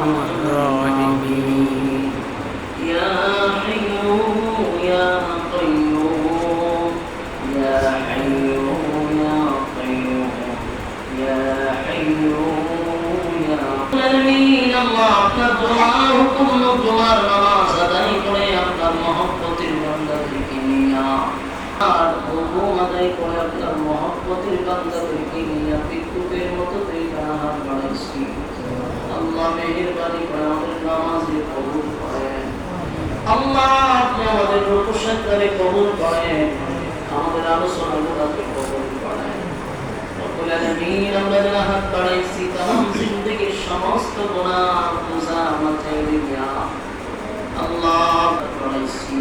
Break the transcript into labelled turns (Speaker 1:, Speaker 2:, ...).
Speaker 1: আরহামার রাহিমিন। ইয়া হাইয়্যু ইয়া কাইয়্যুম ইয়া হাইয়্যু ইয়া কাইয়্যুম ইয়া হাইয়্যু ইয়া আমিন। আল্লাহ আপনার দোয়া হুকুম দোয়ার নামাজ আদায় করে আপনার মহব্বতের বান্দাদেরকে নিয়া আর হুকুম আদায় করে আপনার মহব্বতের বান্দাদেরকে নিয়া বিদ্যুতের মতো তৈরি হাত বাড়াইছি। আল্লাহ মেহেরবানি করে আমাদের নামাজে কবুল করেন। আল্লাহ আপনি আমাদের রুকু সাজদাকে কবুল করেন, আমাদের আলোচনাগুলোকে কবুল করেন। রব্বুল আলামিন আমরা যারা হাত বাড়াইছি তামাম জিন্দেগীর সমস্ত গুনাহ গুনাহ মাফ করে দিয়া আল্লাহ বাড়াইছি।